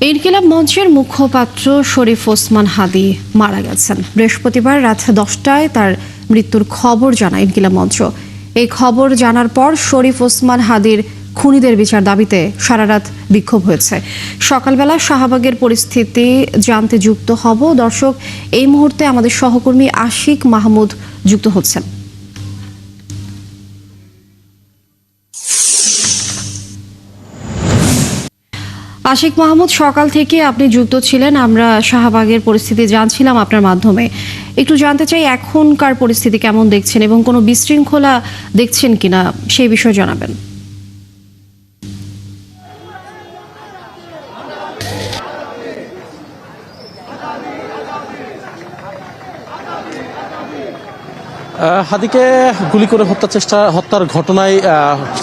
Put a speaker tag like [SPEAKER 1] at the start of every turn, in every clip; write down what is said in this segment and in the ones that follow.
[SPEAKER 1] ইনকিলাব মঞ্চের মুখপাত্র শরীফ ওসমান হাদী মারা গেছেন। বৃহস্পতিবার রাত 10টায় তার মৃত্যুর খবর জানায় ইনকিলাব মঞ্চ। এই খবর জানার পর শরীফ ওসমান হাদীর খুনিদের বিচার দাবিতে সারা রাত বিক্ষোভ হয়েছে। সকালবেলা শাহবাগের পরিস্থিতি জানতে যুক্ত হব। দর্শক, এই মুহূর্তে আমাদের সহকর্মী আশিক মাহমুদ যুক্ত হচ্ছেন। আশিক মাহমুদ, সকাল থেকে আপনি যুক্ত ছিলেন, আমরা শাহবাগের পরিস্থিতি জানছিলাম আপনার মাধ্যমে। একটু জানতে চাই এখনকার পরিস্থিতি কেমন দেখছেন এবং কোনো বিশৃঙ্খলা দেখছেন কিনা সেই বিষয়ে জানাবেন।
[SPEAKER 2] হাদীকে গুলি করে হত্যার ঘটনায়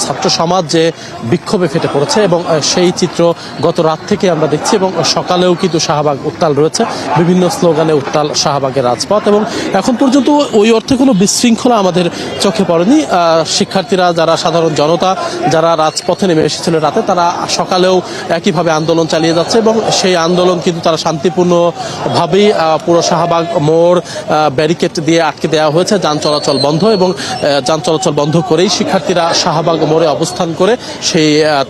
[SPEAKER 2] ছাত্র সমাজ যে বিক্ষোভে ফেটে পড়েছে এবং সেই চিত্র গত রাত থেকে আমরা দেখছি এবং সকালেও কিন্তু শাহবাগ উত্তাল রয়েছে, বিভিন্ন স্লোগানে উত্তাল শাহবাগের রাজপথ এবং এখন পর্যন্ত ওই অর্থে কোনো বিশৃঙ্খলা আমাদের চোখে পড়েনি। শিক্ষার্থীরা, যারা সাধারণ জনতা, যারা রাজপথে নেমে এসেছিল রাতে, তারা সকালেও একইভাবে আন্দোলন চালিয়ে যাচ্ছে এবং সেই আন্দোলন কিন্তু তারা শান্তিপূর্ণভাবেই পুরো শাহবাগ মোড় ব্যারিকেড দিয়ে আটকে দেওয়া হয়েছে। যান চলাচল বন্ধ এবং যান চলাচল বন্ধ করেই শিক্ষার্থীরা শাহবাগ মোড়ে অবস্থান করে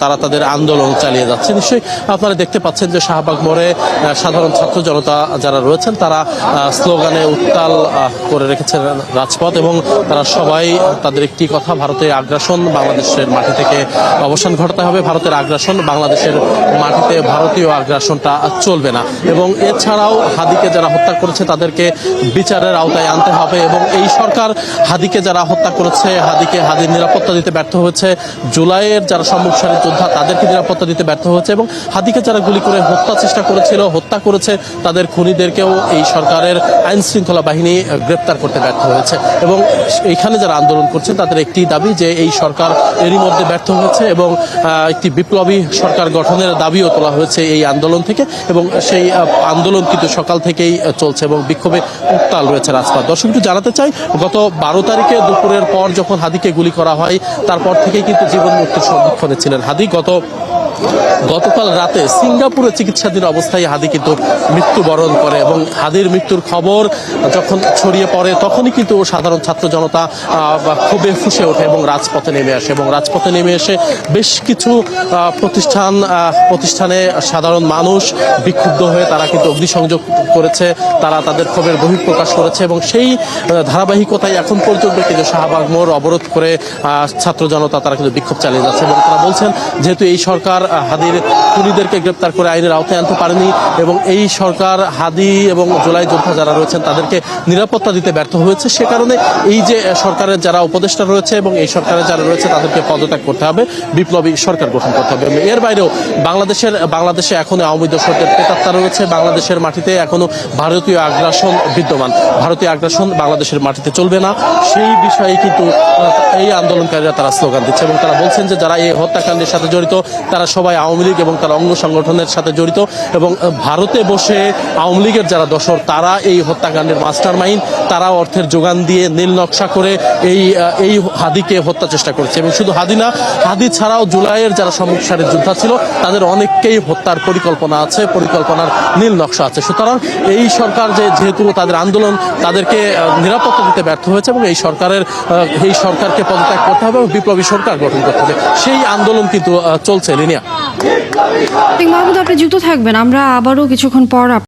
[SPEAKER 2] তারা তাদের আন্দোলন চালিয়ে যাচ্ছে। নিশ্চয়ই আপনারা দেখতে পাচ্ছেন যে শাহবাগ মোড়ে সাধারণ ছাত্র জনতা যারা রয়েছেন তারা স্লোগানে উত্তাল করে রেখেছেন রাজপথ এবং তারা সবাই তাদের একটি কথা, ভারতের আগ্রাসন বাংলাদেশের মাটি থেকে অবসান ঘটাতে হবে, ভারতের আগ্রাসন বাংলাদেশের মাটিতে, ভারতীয় আগ্রাসনটা চলবে না এবং এছাড়াও হাদীকে যারা হত্যা করেছে তাদেরকে বিচারের আওতায় আনতে হবে এবং এই সরকার হাদীকে যারা হত্যা করেছে, হাদীর নিরাপত্তা দিতে ব্যর্থ হয়েছে, জুলাইয়ের যারা সম্মুখ সারির যোদ্ধা তাদেরকে নিরাপত্তা দিতে ব্যর্থ হয়েছে এবং হাদীকে যারা গুলি করে হত্যা চেষ্টা করেছিল, হত্যা করেছে, তাদের খুনিদেরকেও এই সরকারের আইন শৃঙ্খলা বাহিনী গ্রেপ্তার করতে ব্যর্থ হয়েছে এবং এইখানে যারা আন্দোলন করছেন তাদের একটি দাবি যে এই সরকার এরই মধ্যে ব্যর্থ হয়েছে এবং একটি বিপ্লবী সরকার গঠনের দাবিও তোলা হয়েছে এই আন্দোলন থেকে এবং সেই আন্দোলন কিন্তু সকাল থেকেই চলছে এবং বিক্ষোভে উত্তাল রয়েছে রাজপথ। দর্শক, একটু জানাতে চাই, গত 12 তারিখে দুপুরের পর যখন হাদীকে গুলি করা হয় তারপর থেকেই কিন্তু জীবন মৃত্যুর সম্মুখীন ছিলেন হাদী। গতকাল রাতে সিঙ্গাপুরে চিকিৎসাধীন অবস্থায় হাদী কিন্তু মৃত্যুবরণ করে এবং হাদীর মৃত্যুর খবর যখন ছড়িয়ে পড়ে তখনই কিন্তু সাধারণ ছাত্র জনতা ক্ষোভে ফুঁসে ওঠে এবং রাজপথে নেমে আসে এবং রাজপথে নেমে এসে বেশ কিছু প্রতিষ্ঠানে সাধারণ মানুষ বিক্ষুব্ধ হয়ে তারা কিন্তু অগ্নিসংযোগ করেছে, তারা তাদের ক্ষোভের বহিঃপ্রকাশ করেছে এবং সেই ধারাবাহিকতায় এখন পর্যন্ত কিন্তু শাহবাগ মোড় অবরোধ করে ছাত্র জনতা তারা কিন্তু বিক্ষোভ চালিয়ে যাচ্ছে এবং তারা বলছেন যেহেতু এই সরকার হাদীর খুনিদেরকে গ্রেপ্তার করে আইনের আওতায় আনতে পারেনি এবং এই সরকার হাদী এবং জুলাই যোদ্ধা যারা রয়েছেন তাদেরকে নিরাপত্তা দিতে ব্যর্থ হয়েছে, সে কারণে এই যে সরকারের যারা উপদেষ্টা রয়েছে এবং এই সরকারের যারা রয়েছে তাদেরকে পদত্যাগ করতে হবে, বিপ্লবী সরকার গঠন করতে হবে। এর বাইরেও বাংলাদেশে এখনো আওয়ামী দোসরদের প্রেতাত্মা রয়েছে, বাংলাদেশের মাটিতে এখনো ভারতীয় আগ্রাসন বিদ্যমান, ভারতীয় আগ্রাসন বাংলাদেশের মাটিতে চলবে না, সেই বিষয়ে কিন্তু এই আন্দোলনকারীরা তারা স্লোগান দিচ্ছে এবং তারা বলছেন যে যারা এই হত্যাকাণ্ডের সাথে জড়িত তারা সবাই আওয়ামী লীগ এবং তারা অঙ্গ সংগঠনের সাথে জড়িত এবং ভারতে বসে আওয়ামী লীগের যারা দোসর তারা এই হত্যাকাণ্ডের মাস্টার মাইন্ড, তারা অর্থের যোগান দিয়ে নীল নকশা করে এই হাদীকে হত্যা চেষ্টা করেছে এবং শুধু হাদী না, হাদী ছাড়াও জুলাইয়ের যারা সম্মুখ সারির যোদ্ধা ছিল তাদের অনেককেই হত্যার পরিকল্পনা আছে, পরিকল্পনার নীল নকশা আছে। সুতরাং এই সরকার যেহেতু তাদের আন্দোলন তাদেরকে নিরাপত্তা দিতে ব্যর্থ হয়েছে এবং এই সরকারকে পদত্যাগ করতে হবে এবং বিপ্লবী সরকার গঠন করতে হবে, সেই আন্দোলন কিন্তু চলছে। লিনিয়া,
[SPEAKER 1] মাহমুদ, আপনি যুক্ত থাকবেন, আমরা আবারও কিছুক্ষণ পর